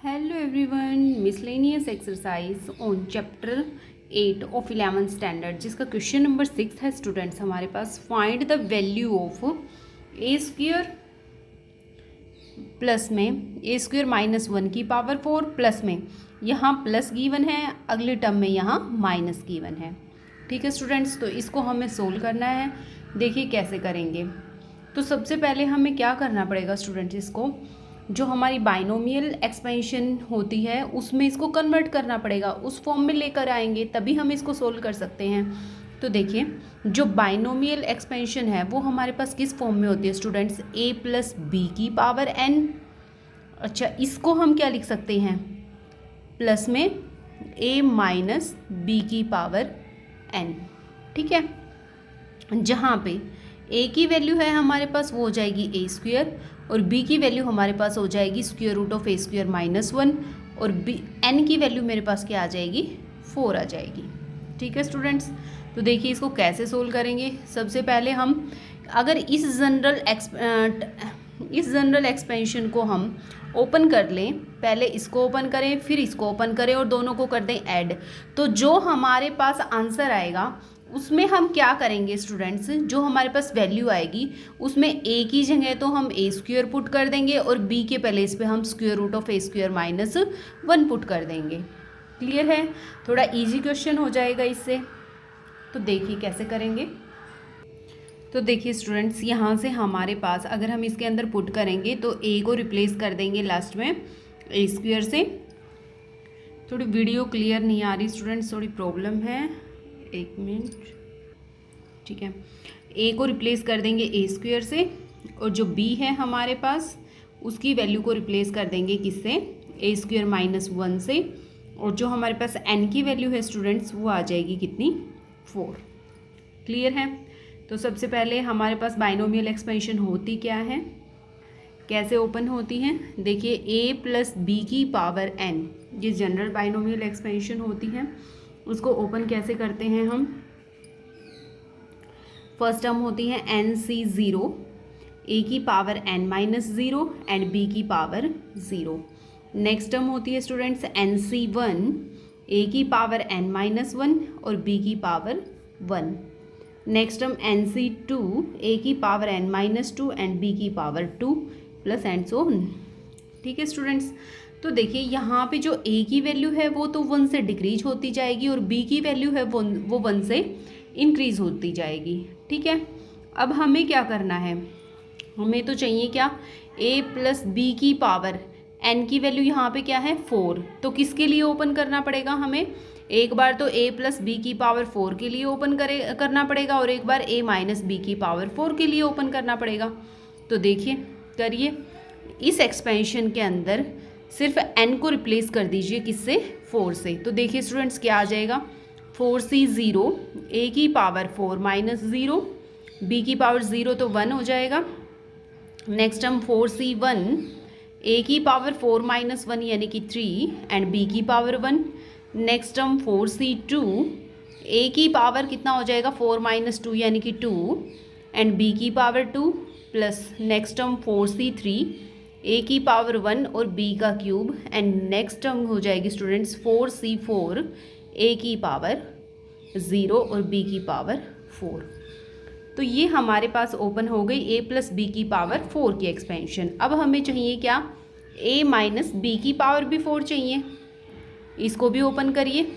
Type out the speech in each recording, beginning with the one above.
Hello everyone, miscellaneous exercise on chapter 8 of 11th standard जिसका question number 6 है students हमारे पास। Find the value of A square plus में A square minus 1 की power 4 plus में यहाँ प्लस गिवन है, अगले टर्म में यहाँ माइनस गिवन है। ठीक है स्टूडेंट्स, तो इसको हमें सोल्व करना है। देखिए कैसे करेंगे। तो सबसे पहले हमें क्या करना पड़ेगा स्टूडेंट्स, इसको जो हमारी बाइनोमियल एक्सपेंशन होती है उसमें इसको कन्वर्ट करना पड़ेगा, उस फॉर्म में लेकर आएंगे तभी हम इसको सोल्व कर सकते हैं। तो देखिए जो बाइनोमियल एक्सपेंशन है वो हमारे पास किस फॉर्म में होती है स्टूडेंट्स, a प्लस बी की पावर n। अच्छा, इसको हम क्या लिख सकते हैं, प्लस में a माइनस बी की पावर n। ठीक है, जहाँ पे a की वैल्यू है हमारे पास वो हो जाएगी a स्क्वेयर और b की वैल्यू हमारे पास हो जाएगी square root of a square minus 1 और n की वैल्यू मेरे पास क्या आ जाएगी, 4 आ जाएगी। ठीक है स्टूडेंट्स, तो देखिए इसको कैसे सोल्व करेंगे। सबसे पहले हम अगर इस जनरल एक्सपेंशन को हम ओपन कर लें, पहले इसको ओपन करें फिर इसको ओपन करें और दोनों को कर दें ऐड, तो जो हमारे पास आंसर आएगा उसमें हम क्या करेंगे स्टूडेंट्स, जो हमारे पास वैल्यू आएगी उसमें a की जगह तो हम a स्क्वेयर पुट कर देंगे और b के प्लेस पे हम square root of a square minus 1 put कर देंगे। क्लियर है, थोड़ा इजी क्वेश्चन हो जाएगा इससे। तो देखिए कैसे करेंगे। तो देखिए स्टूडेंट्स, यहाँ से हमारे पास अगर हम इसके अंदर पुट करेंगे तो a को रिप्लेस कर देंगे लास्ट में a स्क्वेयर से। थोड़ी वीडियो क्लियर नहीं आ रही स्टूडेंट्स, थोड़ी प्रॉब्लम है, एक मिनट। ठीक है, a को रिप्लेस कर देंगे a स्क्वेयर से और जो b है हमारे पास उसकी वैल्यू को रिप्लेस कर देंगे किससे, a स्क्वेयर माइनस 1 से, और जो हमारे पास n की वैल्यू है स्टूडेंट्स वो आ जाएगी कितनी, 4। क्लियर है। तो सबसे पहले हमारे पास बाइनोमियल एक्सपेंशन होती क्या है, कैसे ओपन होती है। देखिए a प्लस बी की पावर n, ये जनरल बाइनोमियल एक्सपेंशन होती है। उसको ओपन कैसे करते हैं हम, फर्स्ट टर्म होती है NC0, a की power n minus 0 and b की पावर 0। नेक्स्ट टर्म होती है स्टूडेंट्स NC1, a की पावर n माइनस 1 और b की power 1। Next term NC2, a की power n minus 2 and b की power 2 plus and so on. ठीक है स्टूडेंट्स, तो देखिए यहाँ पे जो a की वैल्यू है वो तो 1 से डिक्रीज होती जाएगी और b की वैल्यू है वो 1 से इंक्रीज होती जाएगी। ठीक है, अब हमें क्या करना है, हमें तो चाहिए क्या, a प्लस बी की पावर n की वैल्यू यहाँ पे क्या है 4, तो किसके लिए ओपन करना पड़ेगा हमें, एक बार तो a प्लस बी की पावर 4 के लिए ओपन करना पड़ेगा और एक बार a माइनस बी की पावर 4 के लिए ओपन करना पड़ेगा। तो देखिए करिए, इस एक्सपेंशन के अंदर सिर्फ n को रिप्लेस कर दीजिए किससे, 4 से। तो देखिए स्टूडेंट्स क्या आ जाएगा, 4C0, a की पावर 4 माइनस 0, b की पावर 0 तो 1 हो जाएगा। नेक्स्ट हम 4C1, a की पावर 4 माइनस 1 यानी कि 3 एंड b की पावर 1। नेक्स्ट हम 4C2, a की पावर कितना हो जाएगा 4 माइनस 2 यानी कि 2 एंड b की power 2 plus next term 4C3, a की पावर 1 और b का क्यूब एंड नेक्स्ट टर्म हो जाएगी स्टूडेंट्स 4C4, a की पावर 0 और b की पावर 4। तो ये हमारे पास ओपन हो गई a प्लस बी की पावर 4 की एक्सपेंशन। अब हमें चाहिए क्या, a माइनस बी की पावर भी 4 चाहिए, इसको भी ओपन करिए।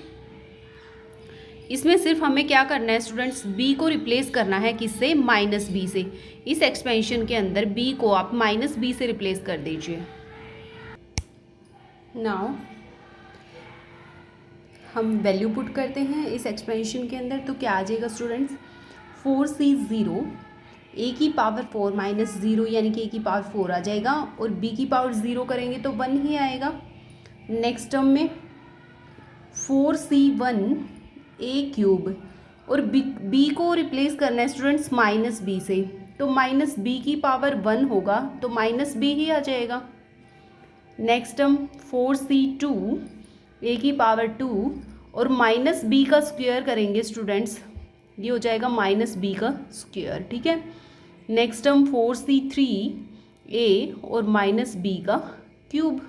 इसमें सिर्फ हमें क्या करना है स्टूडेंट्स, b को रिप्लेस करना है किससे, माइनस बी से। इस एक्सपेंशन के अंदर b को आप माइनस बी से रिप्लेस कर दीजिए। नाउ हम वैल्यू पुट करते हैं इस एक्सपेंशन के अंदर, तो क्या आ जाएगा स्टूडेंट्स, 4C0, a की पावर 4 माइनस 0 यानी कि a की पावर 4 आ जाएगा और b की पावर 0 करेंगे तो 1 ही आएगा। नेक्स्ट टर्म में 4C1, a क्यूब और b को रिप्लेस करना है स्टूडेंट्स माइनस b से, तो माइनस b की पावर 1 होगा तो माइनस b ही आ जाएगा। नेक्स्ट हम 4C2, a की पावर 2 और माइनस b का स्क्वायर करेंगे स्टूडेंट्स, ये हो जाएगा माइनस b का स्क्वायर। ठीक है, नेक्स्ट हम 4C3, a और माइनस b का क्यूब।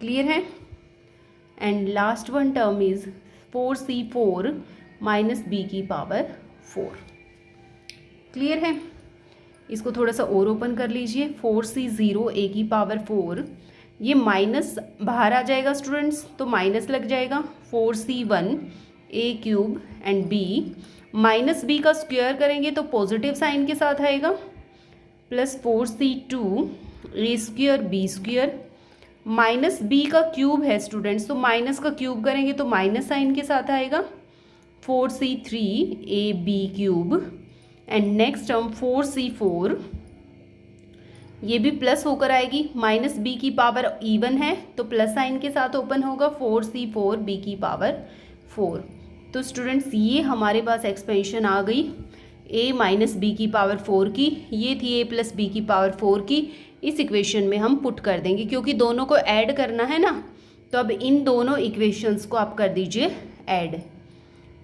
क्लियर है। And last one term is 4c4 minus B की पावर 4। क्लियर है। इसको थोड़ा सा और ओपन कर लीजिए। 4c0 ए की पावर 4, ये माइनस बाहर आ जाएगा स्टूडेंट्स, तो माइनस लग जाएगा। 4c1 A cube and B, minus B का स्क्वायर करेंगे तो पॉजिटिव साइन के साथ आएगा, plus 4c2 A square B square, minus B का क्यूब है स्टूडेंट्स, तो माइनस का क्यूब करेंगे तो माइनस साइन के साथ आएगा। 4c3 A B cube and next term 4c4, ये भी प्लस होकर आएगी, माइनस बी की पावर इवन है तो प्लस साइन के साथ ओपन होगा। 4c4 बी की पावर 4। तो स्टूडेंट्स ये हमारे पास एक्सपेंशन आ गई a माइनस बी की पावर 4 की, ये थी a प्लस बी की पावर 4 की। इस इक्वेशन में हम पुट कर देंगे क्योंकि दोनों को ऐड करना है ना, तो अब इन दोनों इक्वेशंस को आप कर दीजिए ऐड।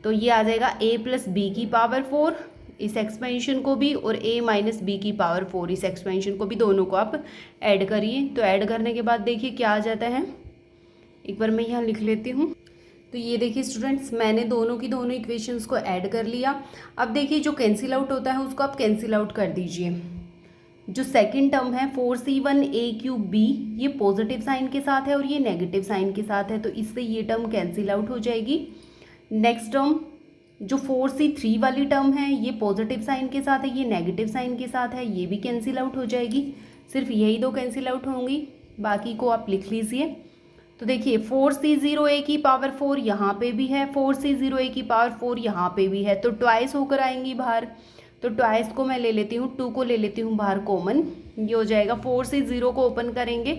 तो ये आ जाएगा a प्लस बी की पावर 4 इस एक्सपेंशन को भी, और a माइनस बी की पावर 4 इस एक्सपेंशन को भी, दोनों को आप ऐड करिए। तो ऐड करने के बाद देखिए क्या आ जाता है, एक बार मैं यहाँ लिख लेती हूँ। तो ये देखिए स्टूडेंट्स, मैंने दोनों की दोनों इक्वेशंस को ऐड कर लिया। अब देखिए जो कैंसिल आउट होता है उसको आप कैंसिल आउट कर दीजिए। जो सेकंड टर्म है 4c1 ए क्यूब बी, ये पॉजिटिव साइन के साथ है और ये नेगेटिव साइन के साथ है, तो इससे ये टर्म कैंसिल आउट हो जाएगी। नेक्स्ट टर्म जो 4c3 वाली टर्म है, ये पॉजिटिव साइन के साथ है, ये नेगेटिव साइन के साथ है, ये भी कैंसिल आउट हो जाएगी। सिर्फ यही दो कैंसिल आउट होंगी, बाकी को आप लिख लीजिए। तो देखिए 4c0 ए की पावर 4 यहाँ पे भी है, 4c0 ए की पावर 4 यहाँ पे भी है, तो ट्वाइस होकर आएंगी बाहर। तो ट्वाइस को मैं ले लेती हूँ, 2 को ले लेती हूँ बाहर कॉमन, ये हो जाएगा 4c0 को ओपन करेंगे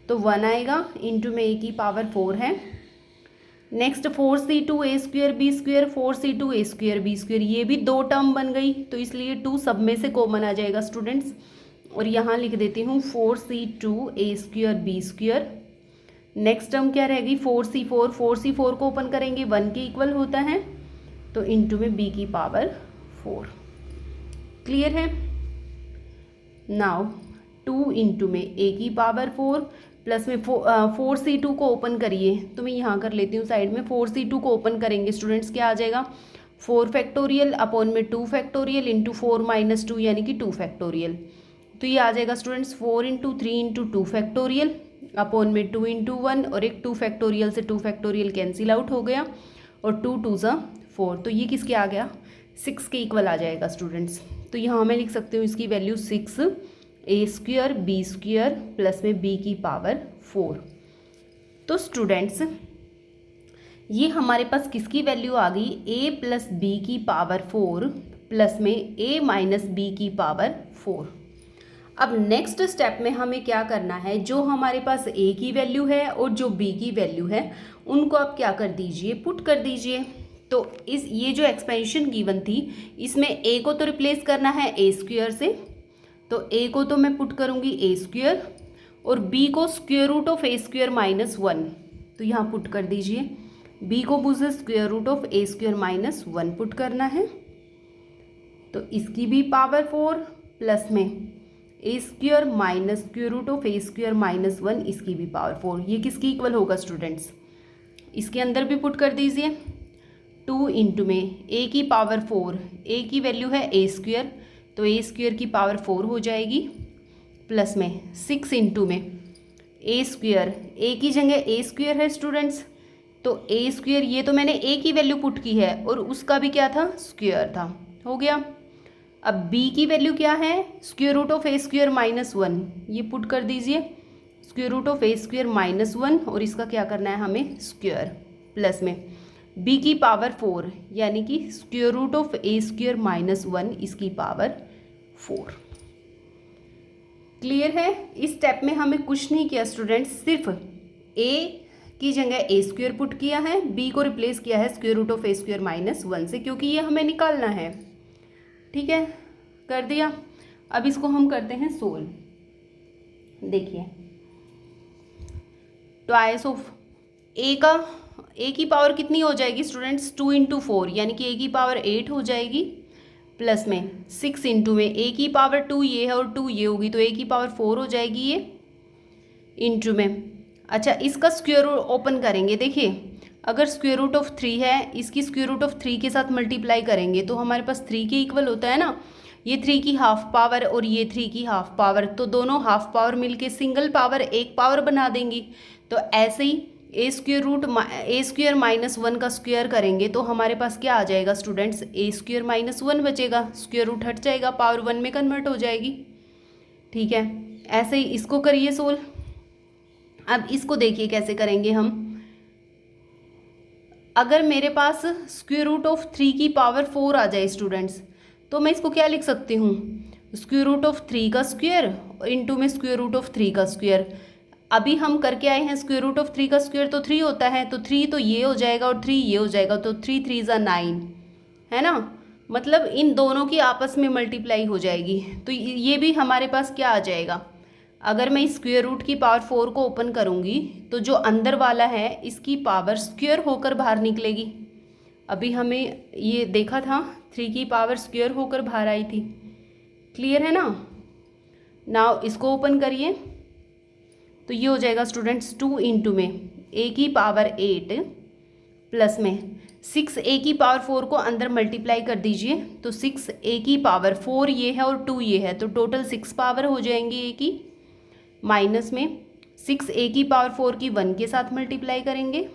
तो 1 आएगा, इंटू में ए की पावर 4 है। Next 4c2 A square B square, 4c2 A square B square, ये भी दो टर्म बन गई, तो इसलिए 2 सब में से कॉमन आ जाएगा स्टूडेंट्स। और यहाँ लिख देती हूँ 4c2 A square B square. Next term क्या रहेगी 4c4, 4c4 को ओपन करेंगे 1 के इक्वल होता है, तो इंटू में b की पावर 4। क्लियर है। नाउ 2 इंटू में a की पावर 4 प्लस में 4c2 को ओपन करिए, तो मैं यहाँ कर लेती हूँ साइड में। 4c2 को ओपन करेंगे स्टूडेंट्स, क्या आ जाएगा 4 फैक्टोरियल अपॉन में 2 फैक्टोरियल इंटू 4 माइनस 2 यानी कि 2 फैक्टोरियल। तो ये आ जाएगा students 4 into 3 into 2 factorial upon में 2 इंटू 1, और एक 2 फैक्टोरियल से 2 फैक्टोरियल कैंसिल आउट हो गया, और 2 2 ज़ा 4, तो ये किसके आ गया 6 के इक्वल आ जाएगा स्टूडेंट्स। तो यहाँ मैं लिख सकती हूँ इसकी वैल्यू 6 ए स्क्वायर बी स्क्वायर प्लस में b की पावर 4। तो स्टूडेंट्स ये हमारे पास किसकी वैल्यू आ गई a प्लस बी की पावर 4 प्लस में a माइनस बी की पावर 4। अब नेक्स्ट स्टेप में हमें क्या करना है, जो हमारे पास a की वैल्यू है और जो b की वैल्यू है उनको आप क्या कर दीजिए, पुट कर दीजिए। तो ये जो एक्सपेंशन गिवन थी इसमें a को तो रिप्लेस करना है a स्क्वायर से, तो a को तो मैं पुट करूँगी a स्क्वायर, और b को square root of a square minus 1, तो यहाँ पुट कर दीजिए। b को मुझे square root of a square minus 1 put करना है, तो इसकी भी पावर 4 प्लस में A square minus square root of A square minus 1, इसकी भी पावर 4। ये किसकी इक्वल होगा स्टूडेंट्स, इसके अंदर भी पुट कर दीजिए। 2 इंटू में ए की पावर 4, ए की वैल्यू है ए स्क्वायर, तो ए स्क्वायर की पावर 4 हो जाएगी, प्लस में 6 इंटू में ए स्क्वायर, ए की जगह ए स्क्वायर है स्टूडेंट्स, तो ए स्क्वायर ये तो मैंने ए की वैल्यू पुट की है और उसका भी क्या था स्क्वायर था, हो गया। अब b की वैल्यू क्या है square root of A square minus 1, ये पुट कर दीजिए square root of A square minus 1, और इसका क्या करना है हमें स्क्वायर, प्लस में b की पावर 4 यानी कि square root of A square minus 1, इसकी पावर 4। क्लियर है। इस स्टेप में हमें कुछ नहीं किया स्टूडेंट्स, सिर्फ a की जगह ए स्क्वायर पुट किया है, b को रिप्लेस किया है square root of A square minus 1 से, क्योंकि ये हमें निकालना है। ठीक है, कर दिया। अब इसको हम करते हैं सोल्व। देखिए ट्वाइस ऑफ ए की पावर कितनी हो जाएगी स्टूडेंट्स 2 इंटू 4 यानी कि a की पावर 8 हो जाएगी, प्लस में 6 इंटू में a की पावर 2 ये है और 2 ये होगी, तो a की पावर 4 हो जाएगी ये, इंटू में अच्छा, इसका स्क्वायर रूट ओपन करेंगे। देखिए, अगर स्क्वायर रूट ऑफ 3 है, इसकी स्क्वायर रूट ऑफ 3 के साथ मल्टीप्लाई करेंगे तो हमारे पास 3 के इक्वल होता है ना। ये 3 की हाफ पावर और ये 3 की हाफ पावर, तो दोनों हाफ पावर मिलके सिंगल पावर एक पावर बना देंगी। तो ऐसे ही ए स्क्वायर माइनस 1 का स्क्वायर करेंगे तो हमारे पास क्या आ जाएगा स्टूडेंट्स, ए स्क्वायर माइनस 1 बचेगा, स्क्वायर रूट हट जाएगा, पावर 1 में कन्वर्ट हो जाएगी। ठीक है, ऐसे ही इसको करिए सोल्व। अब इसको देखिए कैसे करेंगे हम। अगर मेरे पास स्क्वायर रूट ऑफ 3 की पावर 4 आ जाए स्टूडेंट्स, तो मैं इसको क्या लिख सकती हूँ, स्क्वायर रूट ऑफ 3 का स्क्वायर इंटू में स्क्वायर रूट ऑफ 3 का स्क्वायर। अभी हम करके आए हैं स्क्वायर रूट ऑफ 3 का स्क्वायर तो 3 होता है, तो 3 तो ये हो जाएगा और 3 ये हो जाएगा, तो 3 3 ज़ा 9 है ना। मतलब इन दोनों की आपस में मल्टीप्लाई हो जाएगी, तो ये भी हमारे पास क्या आ जाएगा। अगर मैं स्क्वायर रूट की पावर 4 को ओपन करूँगी तो जो अंदर वाला है इसकी पावर स्क्वायर होकर बाहर निकलेगी। अभी हमें ये देखा था 3 की पावर स्क्वायर होकर बाहर आई थी। क्लियर है ना। नाउ इसको ओपन करिए तो ये हो जाएगा स्टूडेंट्स 2 इंटू में ए की पावर 8 प्लस में 6 ए की पावर 4 को अंदर मल्टीप्लाई कर दीजिए, तो 6 ए की पावर 4 ये है और 2 ये है, तो टोटल 6 पावर हो जाएंगी ए की, माइनस में 6 ए की पावर 4 की 1 के साथ मल्टीप्लाई करेंगे।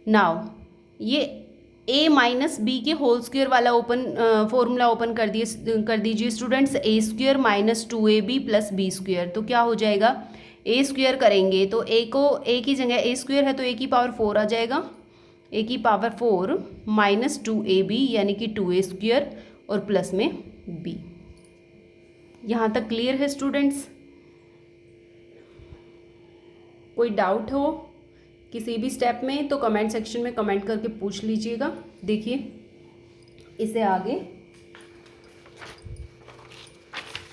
नाउ ये ए माइनस बी के होल स्क्वायर वाला फॉर्मूला ओपन कर दीजिए students, A square minus 2ab plus B square, तो क्या हो जाएगा, ए स्क्वायर करेंगे तो ए की जगह ए स्क्वायर है तो ए की पावर 4 आ जाएगा, ए की पावर 4 माइनस 2ab यानी कि 2a स्क्वायर और प्लस में b। यहाँ तक क्लियर है स्टूडेंट्स। कोई डाउट हो किसी भी स्टेप में तो कमेंट सेक्शन में कमेंट करके पूछ लीजिएगा। देखिए इसे आगे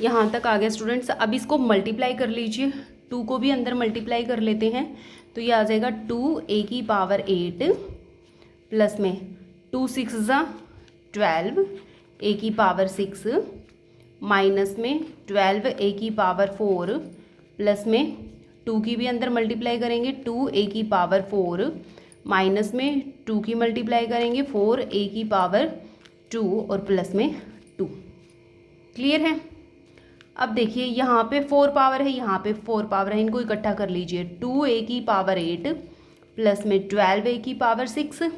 यहाँ तक आ गया स्टूडेंट्स। अब इसको मल्टीप्लाई कर लीजिए, 2 को भी अंदर मल्टीप्लाई कर लेते हैं, तो ये आ जाएगा 2 ए की पावर 8 प्लस में 2 6 ज़ा 12 ए की पावर 6 माइनस में 12 ए की पावर 4 प्लस में 2 की भी अंदर मल्टीप्लाई करेंगे 2 ए की पावर 4 माइनस में 2 की मल्टीप्लाई करेंगे 4 ए की पावर 2 और प्लस में 2। क्लियर है। अब देखिए यहाँ पे 4 पावर है, यहाँ पे 4 पावर है, इनको इकट्ठा कर लीजिए, 2 ए की पावर 8 प्लस में 12 ए की पावर 6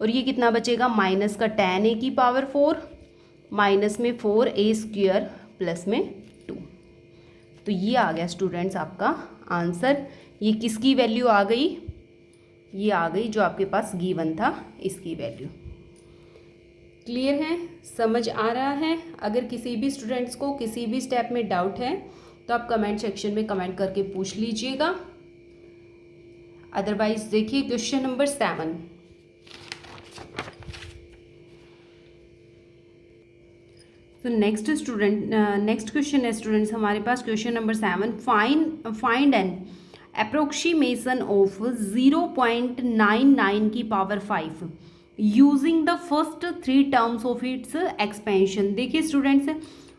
और ये कितना बचेगा, माइनस का 10 ए की पावर 4 माइनस में 4 ए स्क्वायर प्लस में 2। तो ये आ गया स्टूडेंट्स आपका आंसर। ये किसकी वैल्यू आ गई, ये आ गई जो आपके पास गिवन था इसकी वैल्यू। क्लियर है, समझ आ रहा है। अगर किसी भी स्टूडेंट्स को किसी भी स्टेप में डाउट है तो आप कमेंट सेक्शन में कमेंट करके पूछ लीजिएगा। अदरवाइज देखिए क्वेश्चन नंबर 7। तो नेक्स्ट क्वेश्चन है स्टूडेंट्स हमारे पास question number 7। Find an approximation of 0.99 की power 5 using the first 3 terms of its expansion. देखिए स्टूडेंट्स,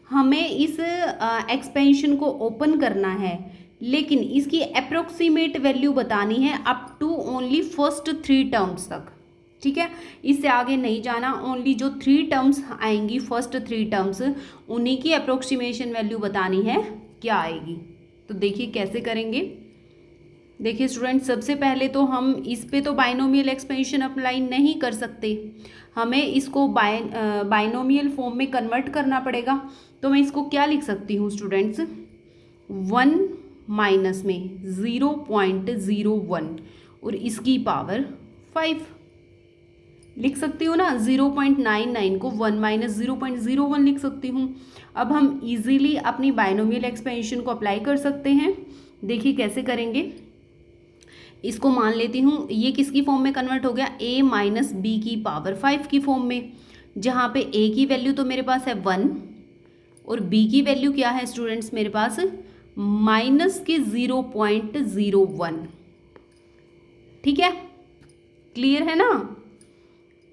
हमें इस एक्सपेंशन को ओपन करना है लेकिन इसकी अप्रोक्सीमेट वैल्यू बतानी है up to only first 3 terms तक। ठीक है, इससे आगे नहीं जाना, ओनली जो 3 टर्म्स आएंगी फर्स्ट 3 टर्म्स उन्हीं की अप्रोक्सीमेशन वैल्यू बतानी है क्या आएगी। तो देखिए कैसे करेंगे। देखिए स्टूडेंट, सबसे पहले तो हम इस पे तो बाइनोमियल एक्सपेंशन अप्लाई नहीं कर सकते, हमें इसको बाइनोमियल फॉर्म में कन्वर्ट करना पड़ेगा। तो मैं इसको क्या लिख सकती हूँ स्टूडेंट्स, 1 माइनस में 0.01 और इसकी पावर 5 लिख सकती हूँ ना। 0.99 को 1 माइनस 0.01 लिख सकती हूँ। अब हम इजीली अपनी बाइनोमियल एक्सपेंशन को अप्लाई कर सकते हैं। देखिए कैसे करेंगे। इसको मान लेती हूँ ये किसकी फॉर्म में कन्वर्ट हो गया, a माइनस बी की पावर 5 की फॉर्म में, जहाँ पे a की वैल्यू तो मेरे पास है 1 और b की वैल्यू क्या है स्टूडेंट्स मेरे पास माइनस के 0.01। ठीक है, क्लियर है ना।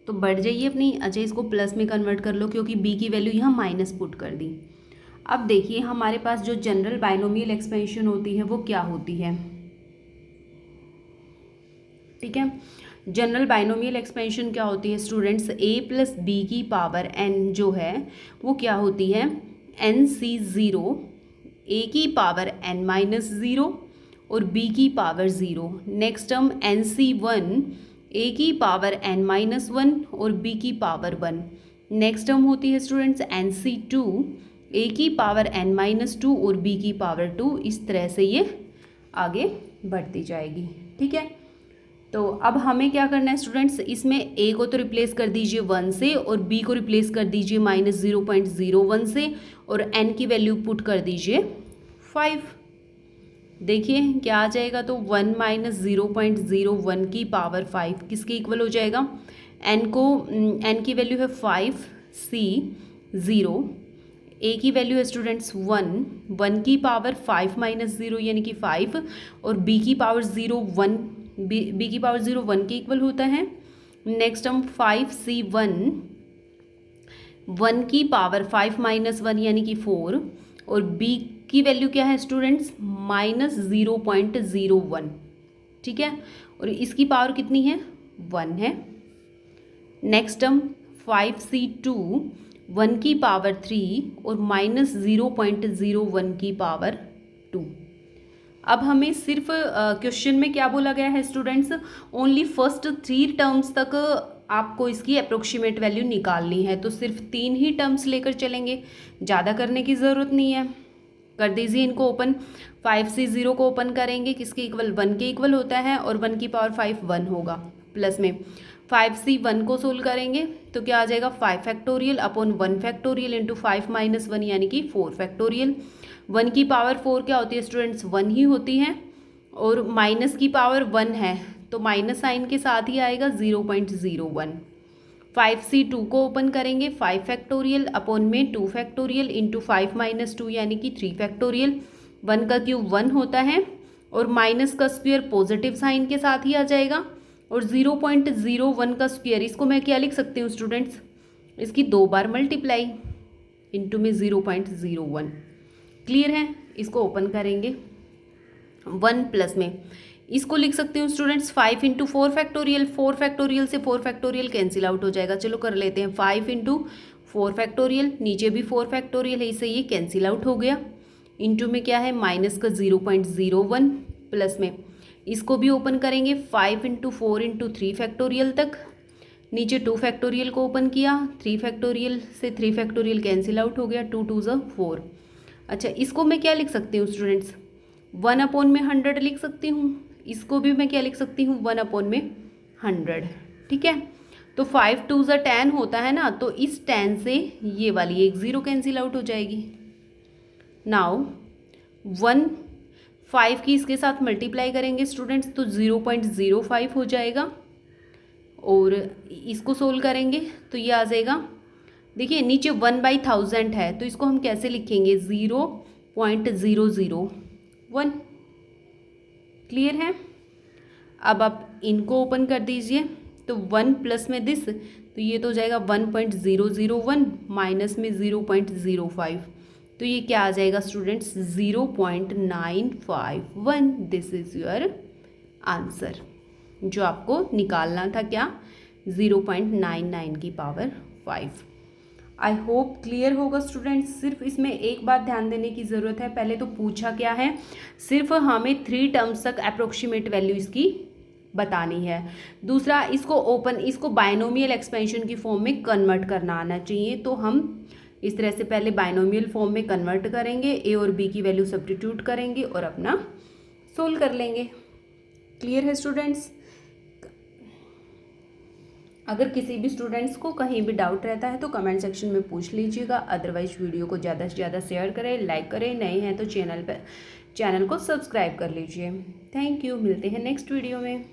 तो बढ़ जाइए अपनी, अच्छा इसको प्लस में कन्वर्ट कर लो क्योंकि b की वैल्यू यहाँ माइनस पुट कर दी। अब देखिए हमारे पास जो जनरल बाइनोमियल एक्सपेंशन होती है वो क्या होती है, ठीक है। जनरल बाइनोमियल एक्सपेंशन क्या होती है स्टूडेंट्स, a प्लस बी की पावर n जो है वो क्या होती है NC0, a की पावर n माइनस ज़ीरो और b की power zero. Next term NC1, a की पावर n माइनस वन और b की पावर वन। नेक्स्ट टर्म होती है स्टूडेंट्स NC2, a की पावर n माइनस टू और b की पावर टू। इस तरह से ये आगे बढ़ती जाएगी, ठीक है। तो अब हमें क्या करना है स्टूडेंट्स, इसमें a को तो रिप्लेस कर दीजिए 1 से और b को रिप्लेस कर दीजिए -0.01 से और n की वैल्यू पुट कर दीजिए 5। देखिए क्या आ जाएगा, तो 1 माइनस 0.01 की पावर 5 किसके इक्वल हो जाएगा, n की वैल्यू है 5, c 0, a की वैल्यू है स्टूडेंट्स 1 की पावर 5 माइनस 0 यानी कि 5 और b की पावर 0 1, b की पावर 0 1 के इक्वल होता है। नेक्स्ट हम 5c1, 1 की पावर 5 माइनस 1 यानी कि 4 और b की वैल्यू क्या है स्टूडेंट्स -0.01, ठीक है। और इसकी पावर कितनी है 1 है। नेक्स्ट हम 5c2, 1 की पावर 3 और -0.01 की पावर 2। अब हमें सिर्फ क्वेश्चन में क्या बोला गया है स्टूडेंट्स, ओनली फर्स्ट 3 टर्म्स तक आपको इसकी अप्रोक्सीमेट वैल्यू निकालनी है, तो सिर्फ 3 ही टर्म्स लेकर चलेंगे, ज़्यादा करने की ज़रूरत नहीं है। कर दीजिए इनको ओपन, 5c0 को ओपन करेंगे, किसके इक्वल 1 के इक्वल होता है और 1 की पावर 5 1 होगा, प्लस में 5c1 को सोल्व करेंगे तो क्या आ जाएगा 5 factorial upon 1 factorial into 5 minus 1 यानी कि 4 फैक्टोरियल। 1 की पावर 4 क्या होती है स्टूडेंट्स 1 ही होती है और माइनस की पावर 1 है तो माइनस साइन के साथ ही आएगा 0.01। 5c2 को ओपन करेंगे, 5 फैक्टोरियल अपॉन में 2 फैक्टोरियल इंटू 5 माइनस 2 यानी कि 3 फैक्टोरियल। 1 का क्यूब 1 होता है और माइनस का स्क्वायर पॉजिटिव साइन के साथ ही आ जाएगा और 0.01 का स्क्वायर, इसको मैं क्या लिख सकती हूँ स्टूडेंट्स, इसकी 2 बार मल्टीप्लाई इंटू में 0.01। क्लियर है, इसको ओपन करेंगे 1 प्लस में इसको लिख सकती हूँ स्टूडेंट्स 5 इंटू 4 फैक्टोरियल, 4 फैक्टोरियल से 4 फैक्टोरियल कैंसिल आउट हो जाएगा। चलो कर लेते हैं 5 इंटू 4 फैक्टोरियल, नीचे भी 4 फैक्टोरियल है इससे ये कैंसिल आउट हो गया। इंटू में क्या है माइनस का 0.01 प्लस में इसको भी ओपन करेंगे 5 इंटू 4 इंटू 3 फैक्टोरियल तक, नीचे 2 फैक्टोरियल को ओपन किया, 3 फैक्टोरियल से 3 फैक्टोरियल कैंसिल आउट हो गया, 2 2 ज़ा 4। अच्छा इसको मैं क्या लिख सकती हूँ स्टूडेंट्स 1 अपॉन में 100 लिख सकती हूँ, इसको भी मैं क्या लिख सकती हूँ 1 अपॉन में 100, ठीक है। तो 5 2 ज़ा 10 होता है ना, तो इस 10 से ये वाली एक 0 कैंसिल आउट हो जाएगी। नाउ 1 5 की इसके साथ मल्टीप्लाई करेंगे स्टूडेंट्स तो 0.05 हो जाएगा और इसको सोल्व करेंगे तो ये आ जाएगा, देखिए नीचे 1/1000 है तो इसको हम कैसे लिखेंगे 0.001। क्लियर है। अब आप इनको ओपन कर दीजिए तो 1 प्लस में दिस तो ये तो हो जाएगा 1.001 माइनस में 0.05 तो ये क्या आ जाएगा students 0.951। This is your answer, जो आपको निकालना था क्या 0.99 की पावर 5। आई होप क्लियर होगा स्टूडेंट्स। सिर्फ इसमें एक बात ध्यान देने की ज़रूरत है, पहले तो पूछा क्या है, सिर्फ हमें 3 टर्म्स तक अप्रोक्सीमेट वैल्यू इसकी बतानी है। दूसरा इसको बाइनोमियल एक्सपेंशन की फॉर्म में कन्वर्ट करना आना चाहिए, तो हम इस तरह से पहले बाइनोमियल फॉर्म में कन्वर्ट करेंगे, ए और बी की वैल्यू सब्स्टिट्यूट करेंगे और अपना सोल्व कर लेंगे। क्लियर है स्टूडेंट्स। अगर किसी भी स्टूडेंट्स को कहीं भी डाउट रहता है तो कमेंट सेक्शन में पूछ लीजिएगा, अदरवाइज वीडियो को ज़्यादा से ज़्यादा शेयर करें, लाइक करें, नए हैं तो चैनल को सब्सक्राइब कर लीजिए। थैंक यू, मिलते हैं नेक्स्ट वीडियो में।